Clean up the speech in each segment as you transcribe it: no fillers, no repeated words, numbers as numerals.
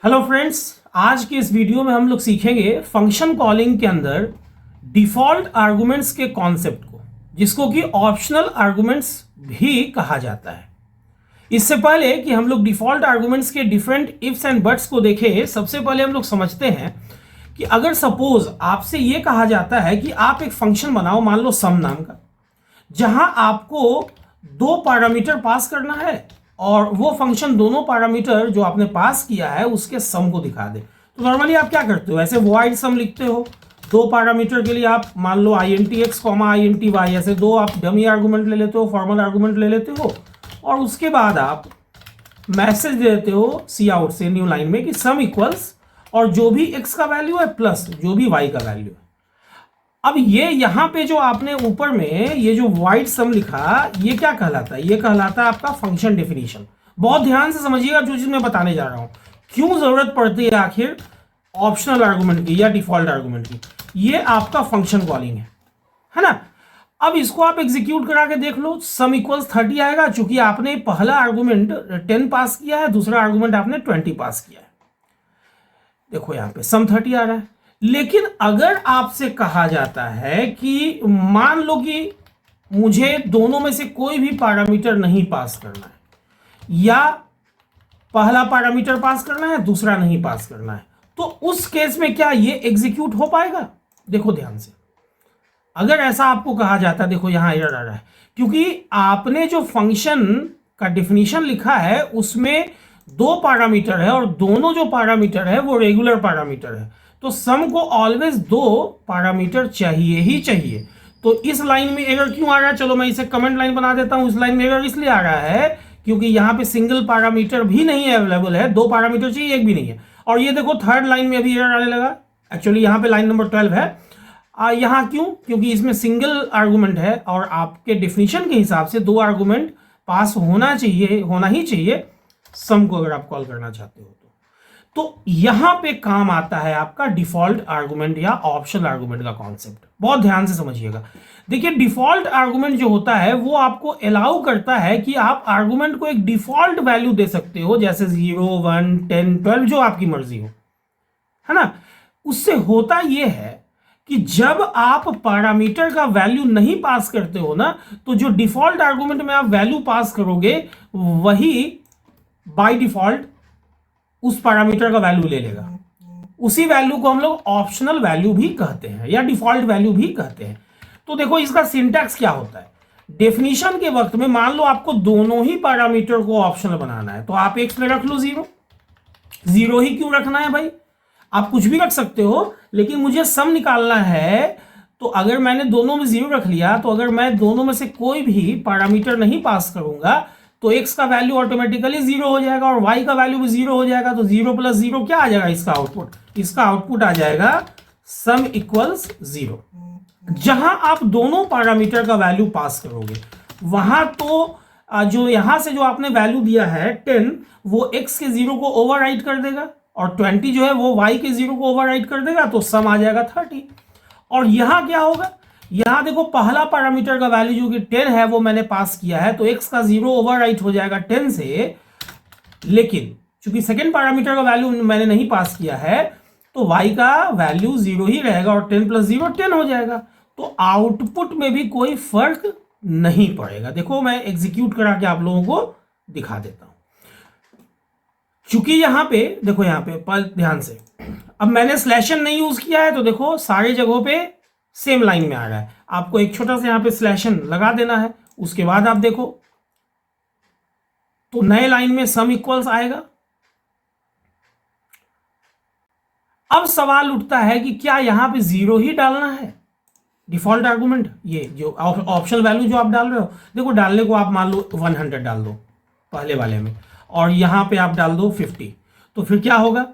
Hello friends, आज के इस वीडियो में हम लोग सीखेंगे फंक्शन कॉलिंग के अंदर डिफॉल्ट आर्गुमेंट्स के कॉन्सेप्ट को, जिसको कि ऑप्शनल आर्गुमेंट्स भी कहा जाता है। इससे पहले कि हम लोग डिफॉल्ट आर्गुमेंट्स के डिफरेंट इफ्स एंड बट्स को देखें, सबसे पहले हम लोग समझते हैं कि अगर सपोज आपसे ये कहा जाता है कि आप एक फंक्शन बनाओ, मान लो सम नाम का, जहां आपको दो पैरामीटर पास करना है और वो फंक्शन दोनों पैरामीटर जो आपने पास किया है उसके सम को दिखा दे। तो नॉर्मली आप क्या करते हो, ऐसे वॉइड सम लिखते हो। दो पैरामीटर के लिए आप मान लो INT(x), INT(y), ऐसे दो आप डमी आर्गुमेंट ले लेते हो, फॉर्मल आर्गुमेंट ले लेते हो और उसके बाद आप मैसेज दे देते हो सी आउट से न्यू लाइन में कि सम इक्वल्स और जो भी x का वैल्यू है प्लस जो भी y का वैल्यू है। अब ये यहाँ पे जो आपने ऊपर में ये जो वाइड सम लिखा, ये क्या कहलाता है? ये कहलाता है आपका फंक्शन डेफिनेशन। बहुत ध्यान से समझिएगा जो चीज मैं बताने जा रहा हूं, क्यों जरूरत पड़ती है आखिर ऑप्शनल आर्गुमेंट की या डिफॉल्ट आर्गुमेंट की। ये आपका फंक्शन कॉलिंग है ना। अब इसको आप एग्जीक्यूट करा के देख लो, सम इक्वल्स 30 आएगा, चूंकि आपने पहला आर्गुमेंट 10 पास किया है, दूसरा आर्गुमेंट आपने 20 पास किया है। देखो यहाँ पे सम 30 आ रहा है। लेकिन अगर आपसे कहा जाता है कि मान लो कि मुझे दोनों में से कोई भी पैरामीटर नहीं पास करना है, या पहला पैरामीटर पास करना है, दूसरा नहीं पास करना है, तो उस केस में क्या ये एग्जीक्यूट हो पाएगा? देखो ध्यान से, अगर ऐसा आपको कहा जाता है, देखो यहां एरर आ रहा है क्योंकि आपने जो फंक्शन का डिफिनीशन लिखा है उसमें दो पैरामीटर है और दोनों जो पैरामीटर है वो रेगुलर पैरामीटर है, तो सम को ऑलवेज दो पैरामीटर चाहिए ही चाहिए। तो इस लाइन में एरर क्यों आ रहा है? चलो मैं इसे कमेंट लाइन बना देता हूं। इस लाइन में एरर इसलिए आ रहा है क्योंकि यहां पे सिंगल पैरामीटर भी नहीं अवेलेबल है, दो पैरामीटर चाहिए, एक भी नहीं है। और ये देखो थर्ड लाइन में अभी एरर आने लगा। एक्चुअली यहां पे लाइन नंबर 12 है। यहां क्यों? क्योंकि इसमें सिंगल आर्गुमेंट है और आपके डिफिनीशन के हिसाब से दो आर्गुमेंट पास होना चाहिए, होना ही चाहिए सम को अगर आप कॉल करना चाहते हो तो यहां पे काम आता है आपका डिफॉल्ट आर्गुमेंट या ऑप्शनल आर्गुमेंट का कॉन्सेप्ट। बहुत ध्यान से समझिएगा। देखिए डिफॉल्ट आर्गुमेंट जो होता है वो आपको अलाउ करता है कि आप आर्गुमेंट को एक डिफॉल्ट वैल्यू दे सकते हो, जैसे 0, 1, 10, 12 जो आपकी मर्जी हो, है ना। उससे होता यह है कि जब आप पैरामीटर का वैल्यू नहीं पास करते हो ना, तो जो डिफॉल्ट आर्गुमेंट में आप वैल्यू पास करोगे वही बाय डिफॉल्ट उस पैरामीटर का वैल्यू ले लेगा। उसी वैल्यू को हम लोग ऑप्शनल वैल्यू भी कहते हैं या डिफॉल्ट वैल्यू भी कहते हैं। तो देखो इसका सिंटैक्स क्या होता है। डेफिनेशन के वक्त में मान लो आपको दोनों ही पैरामीटर को ऑप्शनल बनाना है, तो आप एक्स में रख लो 0। 0 ही क्यों रखना है भाई? आप कुछ भी रख सकते हो, लेकिन मुझे सम निकालना है। तो अगर मैंने दोनों में 0 रख लिया, तो अगर मैं दोनों में से कोई भी पैरामीटर नहीं पास करूंगा तो x का वैल्यू ऑटोमेटिकली 0 हो जाएगा और y का वैल्यू भी 0 हो जाएगा। तो 0 + 0 क्या आ जाएगा? इसका आउटपुट। इसका आउटपुट आ जाएगा सम इक्वल्स 0। जहां आप दोनों पैरामीटर का वैल्यू पास करोगे वहां तो जो यहां से जो आपने वैल्यू दिया है 10, वो x के 0 को ओवरराइट कर देगा और 20 जो है वो y के 0 को ओवरराइट कर देगा, तो सम आ जाएगा 30। और यहां क्या होगा? यहां देखो पहला पैरामीटर का वैल्यू जो कि 10 है वो मैंने पास किया है, तो x का 0 ओवरराइट हो जाएगा 10 से। लेकिन चूंकि सेकंड पैरामीटर का वैल्यू मैंने नहीं पास किया है, तो y का वैल्यू 0 ही रहेगा और 10 + 0 10 हो जाएगा। तो आउटपुट में भी कोई फर्क नहीं पड़ेगा। देखो मैं एग्जीक्यूट करा के आप लोगों को दिखा देता हूं। चूंकि यहां पे देखो, यहां पे ध्यान से, अब मैंने स्लैशन नहीं यूज किया है, तो देखो सारे जगहों पे सेम लाइन में आ रहा है। आपको एक छोटा सा यहां पे स्लैशन लगा देना है, उसके बाद आप देखो तो नए लाइन में सम इक्वल्स आएगा। अब सवाल उठता है कि क्या यहां पे 0 ही डालना है? डिफॉल्ट आर्गुमेंट ये जो ऑप्शनल वैल्यू जो आप डाल रहे हो, देखो डालने को आप मान लो 100 डाल दो पहले वाले में और यहां पे आप डाल दो 50, तो फिर क्या होगा?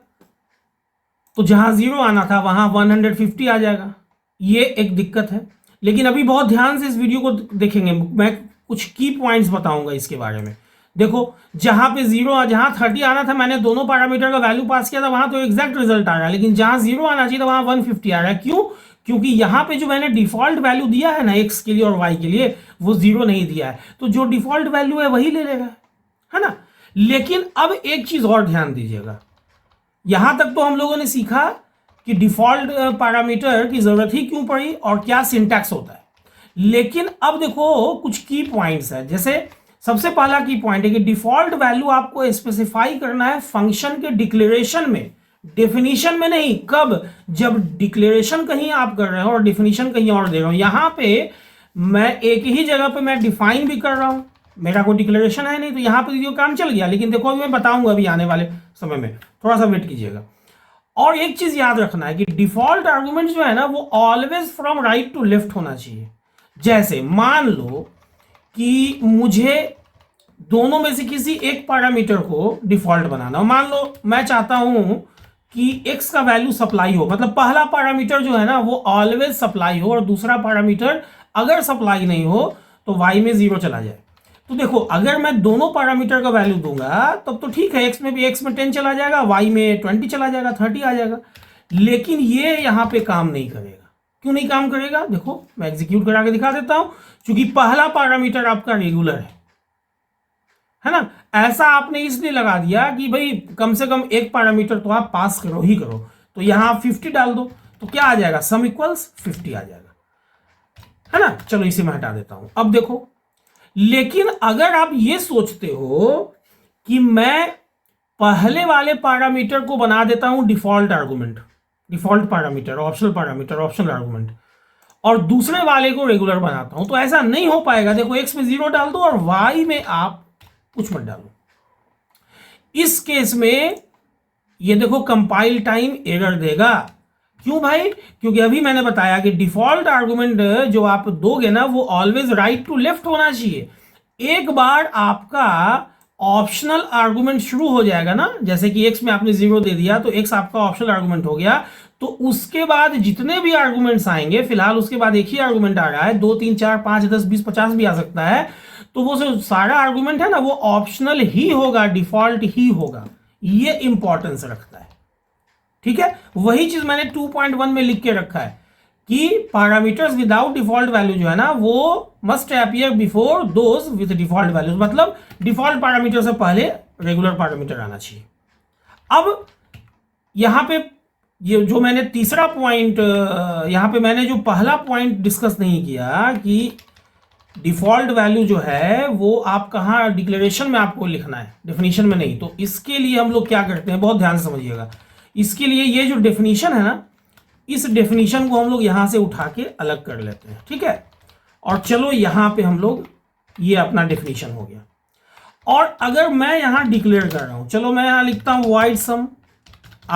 तो जहां 0 आना था वहां 150 आ जाएगा। ये एक दिक्कत है। लेकिन अभी बहुत ध्यान से इस वीडियो को देखेंगे, मैं कुछ की पॉइंट्स बताऊंगा इसके बारे में। देखो जहां पे 0, जहां 30 आना था, मैंने दोनों पैरामीटर का वैल्यू पास किया था, वहां तो एग्जैक्ट रिजल्ट आ रहा है। लेकिन जहां 0 आना चाहिए था वहां 150 आ रहा है। क्यों? क्योंकि यहां पे जो मैंने डिफॉल्ट वैल्यू दिया है ना x के लिए और y के लिए, वो 0 नहीं दिया है, तो जो डिफॉल्ट वैल्यू है वही ले लेगा, है ना। लेकिन अब एक चीज और ध्यान दीजिएगा, यहां तक तो हम लोगों ने सीखा कि डिफॉल्ट पैरामीटर की जरूरत ही क्यों पड़ी और क्या सिंटैक्स होता है। लेकिन अब देखो कुछ की पॉइंट्स है। जैसे सबसे पहला की पॉइंट है कि डिफॉल्ट वैल्यू आपको स्पेसिफाई करना है फंक्शन के डिक्लेरेशन में, डेफिनेशन में नहीं। कब? जब डिक्लेरेशन कहीं आप कर रहे हो और डेफिनेशन कहीं और दे रहे हो। यहां पे मैं एक ही जगह पे मैं डिफाइन भी कर रहा हूं, मेरा कोई डिक्लेरेशन है नहीं, तो यहां पे जो काम चल गया। लेकिन देखो अभी मैं बताऊंगा अभी आने वाले समय में, थोड़ा सा वेट कीजिएगा। और एक चीज याद रखना है कि डिफॉल्ट आर्गुमेंट जो है ना वो always from right to left होना चाहिए। जैसे मान लो कि मुझे दोनों में से किसी एक पैरामीटर को डिफॉल्ट बनाना, मान लो मैं चाहता हूं कि x का वैल्यू सप्लाई हो, मतलब पहला पैरामीटर जो है ना वो ऑलवेज सप्लाई हो और दूसरा पैरामीटर अगर सप्लाई नहीं हो तो y में 0 चला जाए। तो देखो अगर मैं दोनों पैरामीटर का वैल्यू दूंगा तब तो ठीक है, x में 10 चला जाएगा, y में 20 चला जाएगा, 30 आ जाएगा। लेकिन ये यहां पे काम नहीं करेगा। क्यों नहीं काम करेगा? देखो मैं एग्जीक्यूट करा के दिखा देता हूं। क्योंकि पहला पैरामीटर आपका रेगुलर है ना। ऐसा आपने इसलिए लगा दिया कि भाई कम से कम एक पैरामीटर तो आप पास करो ही करो। तो यहां 50 डाल दो तो क्या आ जाएगा? सम इक्वल्स 50 आ जाएगा, है ना। चलो इसे मैं हटा देता हूं। अब देखो, लेकिन अगर आप ये सोचते हो कि मैं पहले वाले पैरामीटर को बना देता हूं default argument, default parameter, optional parameter, optional argument, और दूसरे वाले को रेगुलर बनाता हूं, तो ऐसा नहीं हो पाएगा। देखो x में 0 डाल दो और y में आप कुछ मत डालो। इस केस में ये देखो कंपाइल टाइम एरर देगा। क्यों भाई? क्योंकि अभी मैंने बताया कि डिफॉल्ट आर्गुमेंट जो आप दोगे ना वो ऑलवेज राइट टू लेफ्ट होना चाहिए। एक बार आपका ऑप्शनल आर्गुमेंट शुरू हो जाएगा ना, जैसे कि x में आपने 0 दे दिया तो x आपका ऑप्शनल आर्गुमेंट हो गया, तो उसके बाद जितने भी आर्गुमेंट्स आएंगे, फिलहाल उसके बाद एक ही आर्गुमेंट आ रहा है, 2 3 4 5 10 20 50 भी आ सकता है, तो वो जो सारा आर्गुमेंट है ना वो ऑप्शनल ही होगा, डिफॉल्ट ही होगा। ये इंपॉर्टेंस रखता है, ठीक है। वही चीज मैंने 2.1 में लिख के रखा है कि पैरामीटर्स विदाउट डिफॉल्ट वैल्यू जो है ना वो must appear before those with default values, मतलब डिफॉल्ट पैरामीटर से पहले रेगुलर पैरामीटर आना चाहिए। अब यहां पे ये जो मैंने तीसरा पॉइंट, यहां पे मैंने जो पहला पॉइंट डिस्कस नहीं किया कि डिफॉल्ट वैल्यू जो है वो आप कहाँ डिक्लेरेशन में आपको लिखना है, डेफिनेशन में नहीं। तो इसके लिए हम लोग क्या करते हैं, बहुत ध्यान से समझिएगा। इसके लिए ये जो डेफिनेशन है ना, इस डेफिनेशन को हम लोग यहां से उठा के अलग कर लेते हैं, ठीक है। और चलो यहां पे हम लोग, ये अपना डेफिनेशन हो गया। और अगर मैं यहां डिक्लेयर कर रहा हूं, चलो मैं यहां लिखता हूं वाइड सम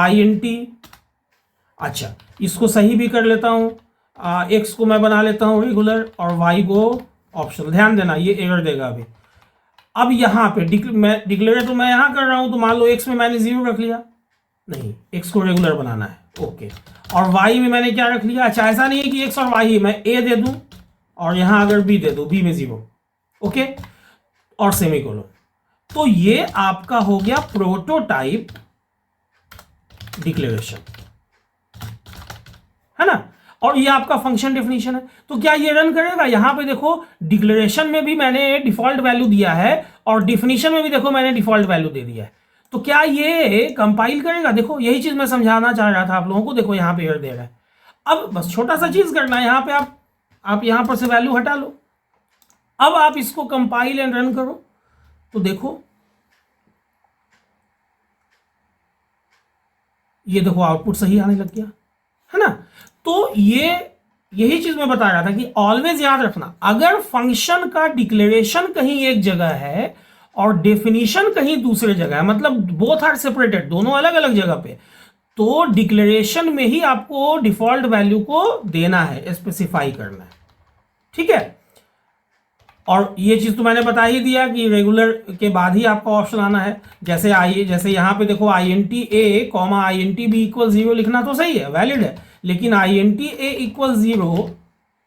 int। अच्छा, इसको सही भी कर लेता हूं, x को मैं बना लेता हूं रेगुलर और y को ऑप्शनल। ध्यान देना ये एरर देगा अभी। अब यहां पे डिक्लेयर तो मैं यहां कर रहा हूं, तो मान लो x में मैंने 0 रख लिया, नहीं x को रेगुलर बनाना है, ओके। और y में मैंने क्या रख लिया? अच्छा, ऐसा नहीं है कि x और y मैं a दे दूं और यहां अगर b दे दूं, b में 0, ओके, और सेमीकोलन। तो ये आपका हो गया प्रोटोटाइप डिक्लेरेशन, है ना। और ये आपका फंक्शन डेफिनेशन है। तो क्या ये रन करेगा? यहां पे देखो डिक्लेरेशन में भी मैंने डिफॉल्ट वैल्यू दिया है और डेफिनेशन में भी देखो मैंने डिफॉल्ट वैल्यू दे दिया है। तो क्या ये कंपाइल करेगा? देखो यही चीज मैं समझाना चाह रहा था आप लोगों को। देखो यहां पे एरर दे रहा है। अब बस छोटा सा चीज करना है, यहां पे आप यहां पर से वैल्यू हटा लो। अब आप इसको कंपाइल एंड रन करो तो देखो ये देखो आउटपुट सही आने लग गया, है ना। तो यही चीज मैं बता रहा था कि ऑलवेज याद रखना, अगर फंक्शन का डिक्लेरेशन कहीं एक जगह है और डेफिनेशन कहीं दूसरे जगह है, मतलब बोथ आर सेपरेटेड, दोनों अलग अलग जगह पे, तो डिक्लेरेशन में ही आपको डिफॉल्ट वैल्यू को देना है, स्पेसिफाई करना है, ठीक है। और ये चीज तो मैंने बता ही दिया कि रेगुलर के बाद ही आपका ऑप्शन आना है। जैसे यहां पे देखो int a comma int b equal 0 लिखना तो सही है, वैलिड है, लेकिन int a इक्वल 0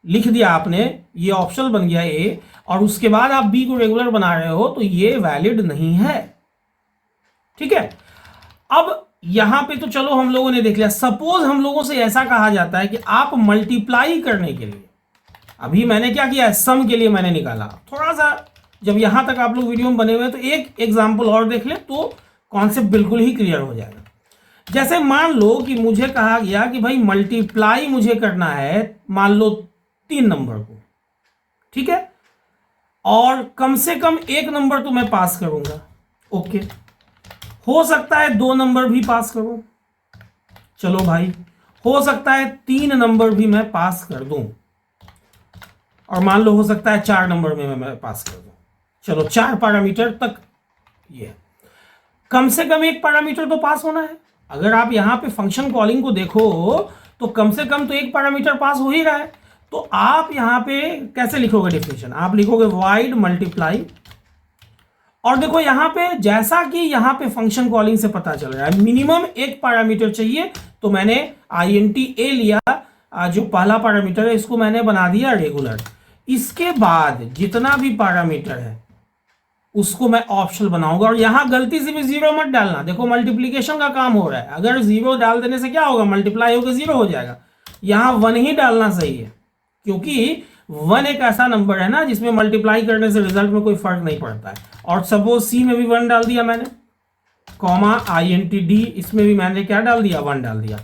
लिख दिया आपने, ये ऑप्शनल बन गया a, और उसके बाद आप b को रेगुलर बना रहे हो तो ये वैलिड नहीं है, ठीक है। अब यहां पे तो चलो हम लोगों ने देख लिया। सपोज हम लोगों से ऐसा कहा जाता है कि आप मल्टीप्लाई करने के लिए, अभी मैंने क्या किया है, सम के लिए मैंने निकाला। थोड़ा सा जब यहां तक आप लोग वीडियो में बने हुए हैं तो एक एग्जांपल और देख ले तो कॉन्सेप्ट बिल्कुल ही क्लियर हो जाएगा। जैसे मान लो कि मुझे कहा गया कि भाई मल्टीप्लाई मुझे करना है, मान लो 3 नंबर को, ठीक है, और कम से कम 1 नंबर तो मैं पास करूंगा, ओके, हो सकता है 2 नंबर भी पास करूं, चलो भाई, हो सकता है 3 नंबर भी मैं पास कर दूं, और मान लो हो सकता है 4 नंबर में मैं पास कर दूं, चलो 4 पैरामीटर तक, ये कम से कम 1 पैरामीटर तो पास होना है। अगर आप यहां पे फंक्शन कॉलिंग को देखो तो कम से कम तो 1 पैरामीटर पास हो ही रहा है। तो आप यहां पे कैसे लिखोगे डेफिनेशन, आप लिखोगे वाइड मल्टीप्लाई, और देखो यहां पे जैसा कि यहां पे फंक्शन कॉलिंग से पता चल रहा है मिनिमम 1 पैरामीटर चाहिए, तो मैंने INT A लिया, जो पहला पैरामीटर है इसको मैंने बना दिया रेगुलर। इसके बाद जितना भी पैरामीटर है उसको मैं ऑप्शनल बनाऊंगा, और यहां गलती से भी 0 मत डालना। देखो मल्टीप्लीकेशन का काम हो रहा है, अगर 0 डाल देने से क्या होगा, मल्टीप्लाई होकर 0 हो जाएगा। यहां 1 ही डालना सही है, क्योंकि 1 एक ऐसा नंबर है ना जिसमें मल्टीप्लाई करने से रिजल्ट में कोई फर्क नहीं पड़ता है। और सपोज सी में भी 1 डाल दिया मैंने, कॉमा INT D, इसमें भी मैंने क्या डाल दिया, 1 डाल दिया।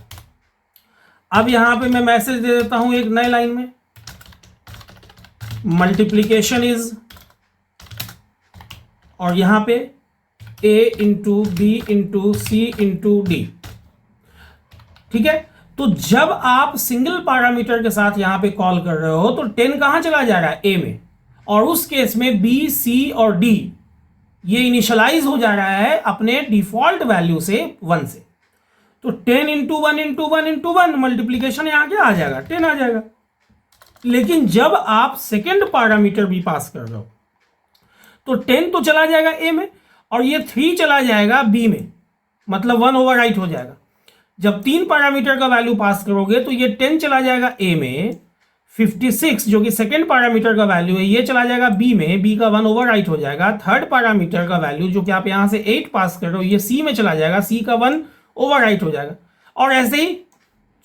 अब यहां पे मैं मैसेज दे देता हूं एक नए लाइन में, मल्टीप्लीकेशन इज, और यहां पे A into B into C into D, ठीक है। तो जब आप सिंगल पैरामीटर के साथ यहां पे कॉल कर रहे हो तो 10 कहां चला जा रहा है, A में, और उस केस में B, C और D ये इनिशियलाइज हो जा रहा है अपने डिफॉल्ट वैल्यू से 1 से। तो 10 इंटू 1 इंटू 1 इंटू 1 मल्टीप्लीकेशन यहां क्या आ जाएगा, 10 आ जाएगा। लेकिन जब आप सेकेंड पैरामीटर भी पास कर रहे हो तो 10 तो चला जाएगा A में, और ये 3 चला जाएगा B में, मतलब 1 ओवरराइट हो जाएगा। जब 3 पैरामीटर का वैल्यू पास करोगे तो ये 10 चला जाएगा A में, 56 जो कि सेकेंड पैरामीटर का वैल्यू है ये चला जाएगा B में, B का 1 ओवरराइट हो जाएगा। थर्ड पैरामीटर का वैल्यू जो कि आप यहां से 8 पास कर रहे हो ये C में चला जाएगा, C का 1 ओवरराइट हो जाएगा। और ऐसे ही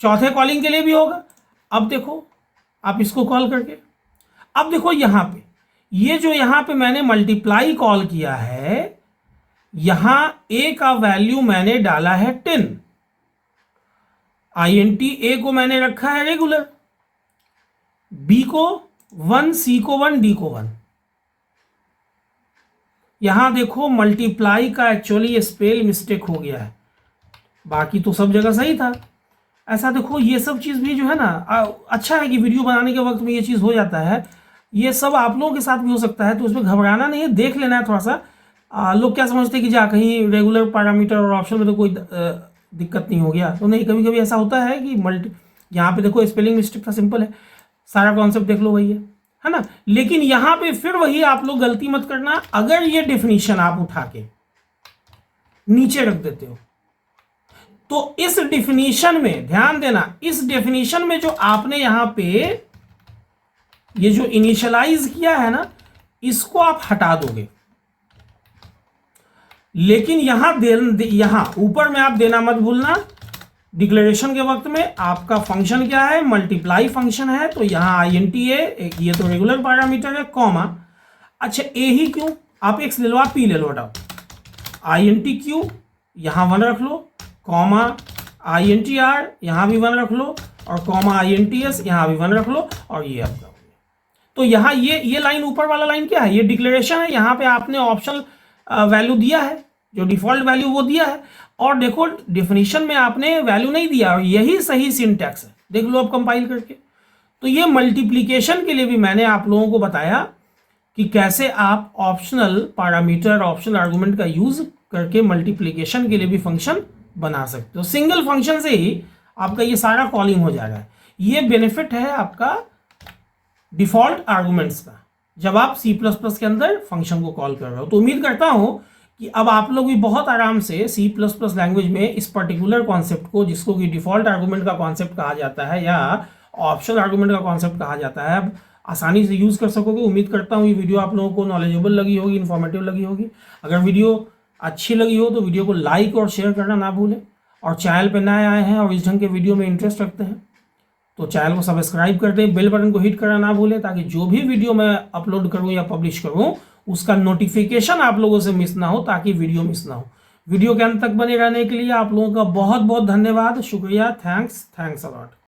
चौथे कॉलिंग के लिए भी होगा। अब देखो आप इसको कॉल करके, अब देखो यहां पे ये जो यहां पे मैंने मल्टीप्लाई कॉल किया है, यहां A का वैल्यू मैंने डाला है 10, INT A को मैंने रखा है रेगुलर, B को 1, C को 1, D को 1। यहां देखो मल्टीप्लाई का एक्चुअली स्पेल मिस्टेक हो गया है, बाकी तो सब जगह सही था। ऐसा देखो ये सब चीज भी जो है ना, अच्छा है कि वीडियो बनाने के वक्त में ये चीज हो जाता है, ये सब आप लोगों के साथ भी हो सकता है, तो उसमें घबराना नहीं है, देख लेना है थोड़ा सा। लोग क्या समझते हैं कि जा कहीं रेगुलर पैरामीटर और ऑप्शन में तो कोई दिक्कत नहीं हो गया, तो नहीं, कभी कभी ऐसा होता है कि यहाँ पे देखो स्पेलिंग मिस्टेक था, सिंपल है, सारा कॉन्सेप्ट देख लो वही है ना। लेकिन यहाँ पे फिर वही आप लोग गलती मत करना, अगर ये डेफिनेशन आप उठा के नीचे रख देते हो तो इस डेफिनेशन में ध्यान देना, इस डेफिनेशन में जो आपने यहां पे ये जो इनिशियलाइज किया है ना, इसको आप हटा दोगे। लेकिन यहां ऊपर में आप देना मत भूलना, डिक्लेरेशन के वक्त में आपका फंक्शन क्या है, मल्टीप्लाई फंक्शन है, तो यहां INT A, ये तो रेगुलर पैरामीटर है, कॉमा, अच्छा A ही क्यों, आप X ले लो, आप P ले लो, हटाओ, INT Q यहां 1 रख लो, कॉमा INT R यहां भी 1 रख लो, और कॉमा INT S यहां भी 1 रख लो, और ये आपका। तो यहां ये लाइन, ऊपर वाला लाइन क्या है, ये डिक्लेरेशन है, यहां पे आपने ऑप्शनल वैल्यू दिया है, जो डिफॉल्ट वैल्यू वो दिया है, और देखो डेफिनेशन में आपने वैल्यू नहीं दिया, और यही सही सिंटैक्स है, देख लो अब कंपाइल करके। तो ये मल्टीप्लीकेशन के लिए भी मैंने आप लोगों को बताया कि कैसे आप ऑप्शनल पैरामीटर, ऑप्शनल आर्गुमेंट का यूज करके मल्टीप्लीकेशन के लिए भी फंक्शन बना सकते हो। सिंगल फंक्शन से ही आपका ये सारा कॉलिंग हो जाएगा। ये बेनिफिट है आपका डिफॉल्ट आर्गुमेंट्स का, जब आप C++ के अंदर फंक्शन को कॉल कर रहे हो। तो उम्मीद करता हूं कि अब आप लोग भी बहुत आराम से C++ लैंग्वेज में इस पर्टिकुलर कॉन्सेप्ट को, जिसको कि डिफॉल्ट आर्गुमेंट का कॉन्सेप्ट कहा जाता है या ऑप्शनल आर्गुमेंट का कॉन्सेप्ट कहा जाता है, अब आसानी से यूज कर सकोगे। उम्मीद करता हूँ ये वीडियो आप लोगों को नॉलेजेबल लगी होगी, इन्फॉर्मेटिव लगी होगी। अगर वीडियो अच्छी लगी हो तो वीडियो को लाइक और शेयर करना ना भूलें, और चैनल पर नए आए हैं और इस ढंग के वीडियो में इंटरेस्ट रखते हैं तो चैनल को सब्सक्राइब कर दें, बेल बटन को हिट करना ना भूलें, ताकि जो भी वीडियो मैं अपलोड करूं या पब्लिश करूं उसका नोटिफिकेशन आप लोगों से मिस ना हो, ताकि वीडियो मिस ना हो। वीडियो के अंत तक बने रहने के लिए आप लोगों का बहुत बहुत धन्यवाद, शुक्रिया, थैंक्स अलॉट।